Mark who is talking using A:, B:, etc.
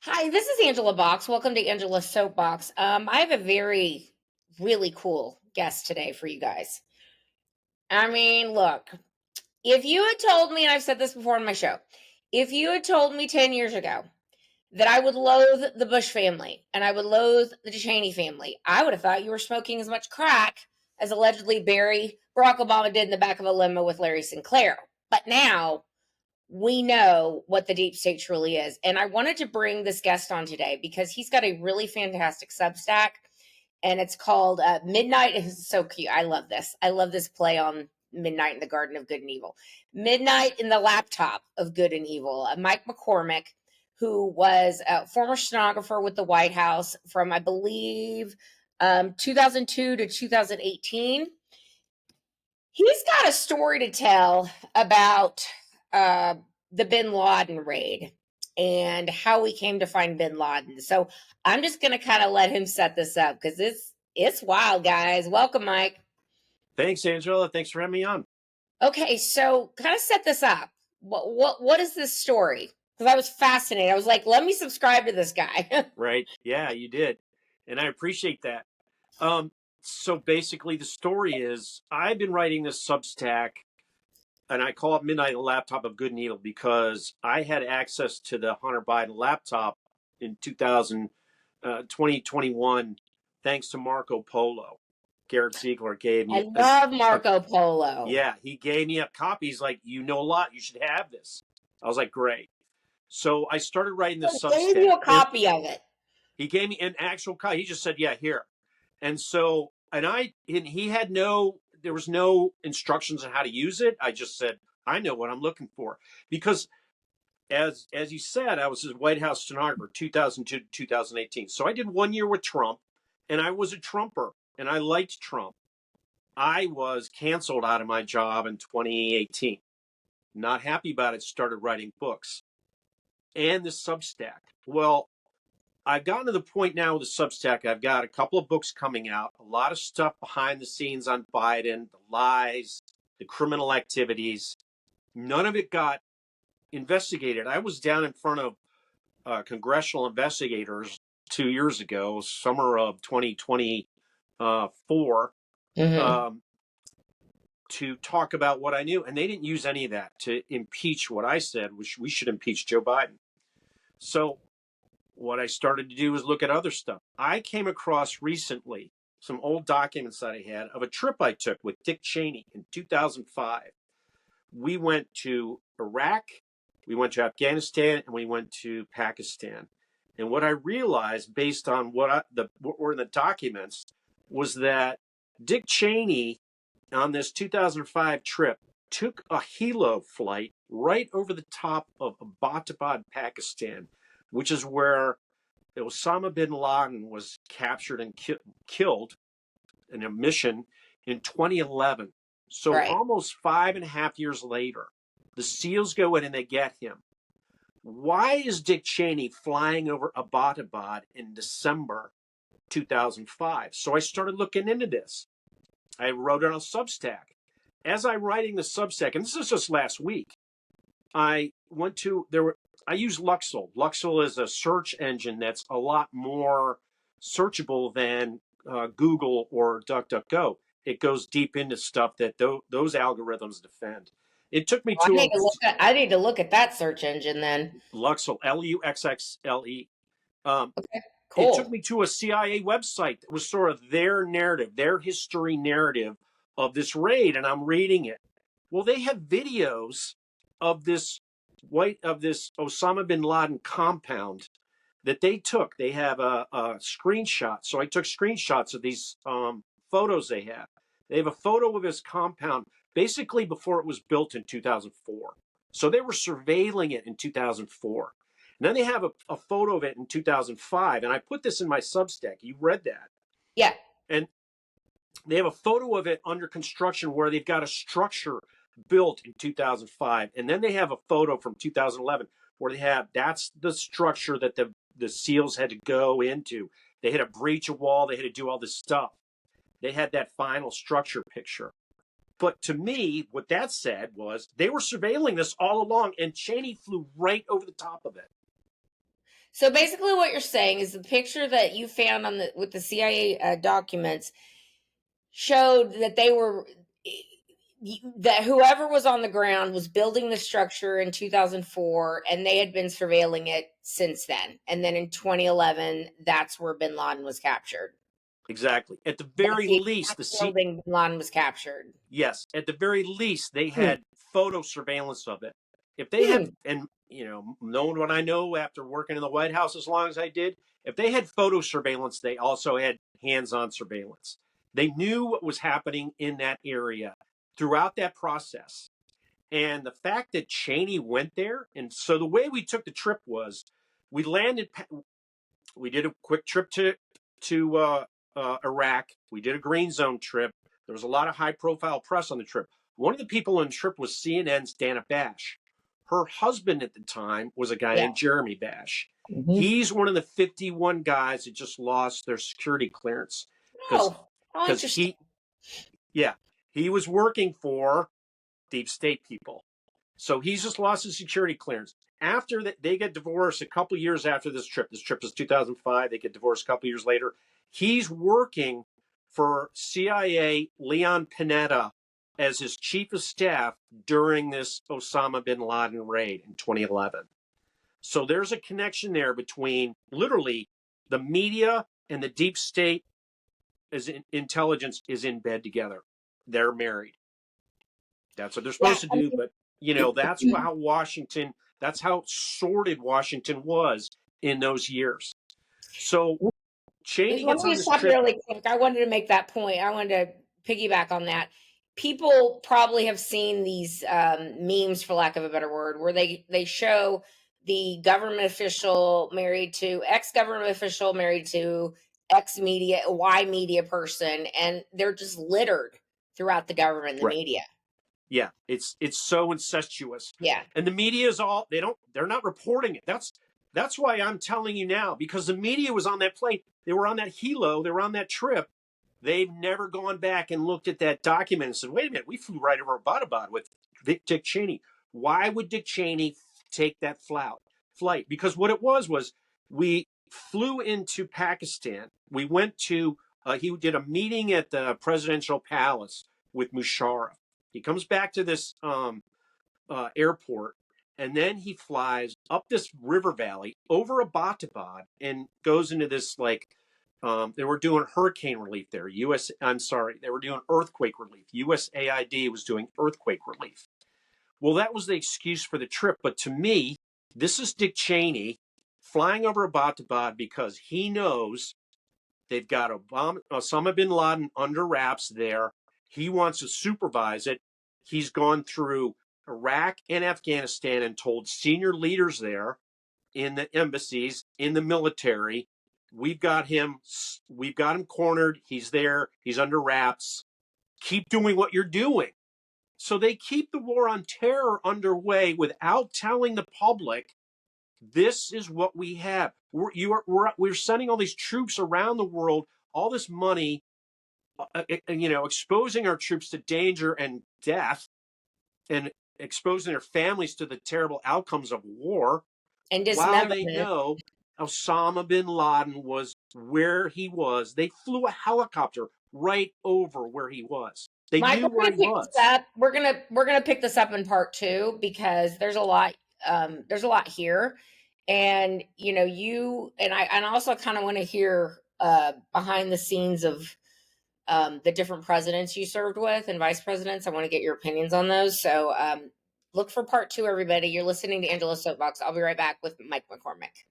A: Hi, this is Angela Box. Welcome to Angela's Soapbox. I have a really cool guest today for you guys. I mean, look, if you had told me, and I've said this before on my show, if you had told me 10 years ago that I would loathe the Bush family and I would loathe the Cheney family, I would have thought you were smoking as much crack as allegedly Barack Obama did in the back of a limo with Larry Sinclair. But now we know what the deep state truly is. And I wanted to bring this guest on today because he's got a really fantastic Substack, and it's called Midnight. Is so cute. I love this. I love this play on Midnight in the Garden of Good and Evil. Midnight in the Laptop of Good and Evil. Mike McCormick, who was a former stenographer with the White House from, I believe, 2002 to 2018. He's got a story to tell about uh, the Bin Laden raid and how we came to find Bin Laden. So I'm just going to kind of let him set this up because it's wild, guys. Welcome, Mike.
B: Thanks, Angela. Thanks for having me on.
A: Okay, so kind of set this up. What is this story? Because I was fascinated. I was like, let me subscribe to this guy.
B: Right? Yeah, you did, and I appreciate that. So basically, the story is I've been writing this Substack, and I call it Midnight on the Laptop of Good and Evil because I had access to the Hunter Biden laptop in 2021, thanks to Marco Polo. Garrett Ziegler gave
A: I
B: me
A: love Marco Polo.
B: yeah, he gave me a copy. He's like, you know a lot, you should have this. I was like, great. So I started writing the
A: He gave you
B: Substack,
A: a
B: and
A: copy of it.
B: he gave me an actual copy. He just said, "Yeah, here." And so, and he had no, there was no instructions on how to use it. I just said, "I know what I'm looking for," because as you said, I was his White House stenographer, 2002 to 2018. So I did 1 year with Trump, and I was a Trumper, and I liked Trump. I was canceled out of my job in 2018. Not happy about it. Started writing books and the Substack. Well, I've gotten to the point now with the Substack. I've got a couple of books coming out, a lot of stuff behind the scenes on Biden, the lies, the criminal activities. None of it got investigated. I was down in front of congressional investigators 2 years ago, summer of 2024,
A: Mm-hmm.
B: um, to talk about what I knew. And they didn't use any of that to impeach what I said, which we should impeach Joe Biden. So what I started to do was look at other stuff. I came across recently some old documents that I had of a trip I took with Dick Cheney in 2005. We went to Iraq, we went to Afghanistan, and we went to Pakistan. And what I realized, based on what were in the documents, was that Dick Cheney on this 2005 trip took a helo flight right over the top of Abbottabad, Pakistan, which is where Osama bin Laden was captured and killed in a mission in 2011. So
A: Right.
B: almost 5.5 years later, the SEALs go in and they get him. Why is Dick Cheney flying over Abbottabad in December 2005? So I started looking into this. I wrote it on a Substack. As I'm writing the Substack, and this is just last week, I went to I use Luxel. Luxel is a search engine that's a lot more searchable than Google or DuckDuckGo. It goes deep into stuff that those algorithms defend. It took me
A: Well,
B: to a
A: I need to look at that search engine then.
B: Luxel, Luxxle. Um,
A: Okay,
B: it took
A: cool.
B: me to a CIA website that was sort of their narrative, their history narrative of this raid, and I'm reading it. Well, they have videos of this Osama bin Laden compound that they took. They have a screenshot. So I took screenshots of these photos they have. They have a photo of his compound basically before it was built in 2004. So they were surveilling it in 2004. And then they have a photo of it in 2005. And I put this in my Substack. You read that.
A: Yeah.
B: And they have a photo of it under construction where they've got a structure built in 2005. And then they have a photo from 2011 where that's the structure that the SEALs had to go into. They had to breach a wall. They had to do all this stuff. They had that final structure picture. But to me, what that said was they were surveilling this all along, and Cheney flew right over the top of it.
A: So basically, what you're saying is the picture that you found on the with the CIA documents showed that they were that whoever was on the ground was building the structure in 2004, and they had been surveilling it since then. And then in 2011, that's where Bin Laden was captured.
B: Exactly. At the
A: That's
B: very
A: the
B: least,
A: exact building Bin Laden was captured.
B: yes, at the very least, they
A: Hmm.
B: had photo surveillance of it. If they
A: Hmm.
B: had, and knowing what I know after working in the White House as long as I did, if they had photo surveillance, they also had hands-on surveillance. They knew what was happening in that area throughout that process. And the fact that Cheney went there, and so the way we took the trip was, we landed, we did a quick trip to Iraq. We did a green zone trip. There was a lot of high profile press on the trip. One of the people on the trip was CNN's Dana Bash. Her husband at the time was a guy
A: Yeah.
B: named Jeremy Bash.
A: Mm-hmm.
B: He's one of the 51 guys that just lost their security clearance because
A: Oh, interesting.
B: yeah, he was working for deep state people. So he's just lost his security clearance. After that, they get divorced a couple years after this trip. This trip is 2005. They get divorced a couple years later. He's working for CIA Leon Panetta as his chief of staff during this Osama bin Laden raid in 2011. So there's a connection there between literally the media and the deep state as intelligence is in bed together. They're married. That's what they're
A: Yeah.
B: supposed to do. But, that's how Washington, that's how sordid Washington was in those years. So Cheney
A: Let
B: gets
A: me
B: on
A: just
B: this
A: stop you
B: trip.
A: really quick. I wanted to make that point. I wanted to piggyback on that. People probably have seen these memes, for lack of a better word, where they show the government official married to ex-government official married to ex-media Y media person, and they're just littered throughout the government and the
B: Right.
A: media.
B: Yeah. It's so incestuous.
A: Yeah.
B: And the media is all, they're not reporting it. That's why I'm telling you now, because the media was on that plane. They were on that helo. They were on that trip. They've never gone back and looked at that document and said, wait a minute, we flew right over Abbottabad with Dick Cheney. Why would Dick Cheney take that flight? Because what it was we flew into Pakistan. We went to, he did a meeting at the presidential palace with Musharraf. He comes back to this airport, and then he flies up this river valley over Abbottabad and goes into this they were doing hurricane relief there. They were doing earthquake relief. USAID was doing earthquake relief. Well, that was the excuse for the trip. But to me, this is Dick Cheney flying over Abbottabad because he knows they've got Osama bin Laden under wraps there. He wants to supervise it. He's gone through Iraq and Afghanistan and told senior leaders there in the embassies, in the military, we've got him cornered. He's there. He's under wraps. Keep doing what you're doing. So they keep the war on terror underway without telling the public this is what we have. We're sending all these troops around the world, all this money, exposing our troops to danger and death, and exposing their families to the terrible outcomes of war,
A: And
B: while they
A: dismemberment.
B: know Osama bin Laden was where he was. They flew a helicopter right over where he was. They
A: Mike,
B: knew
A: we're
B: where
A: gonna
B: he
A: pick this
B: was.
A: up. We're gonna pick this up in part two because there's a lot. There's a lot here, and you and I, and I also kind of want to hear behind the scenes of the different presidents you served with and vice presidents. I want to get your opinions on those. So look for part two, everybody. You're listening to Angela's Soapbox. I'll be right back with Mike McCormick.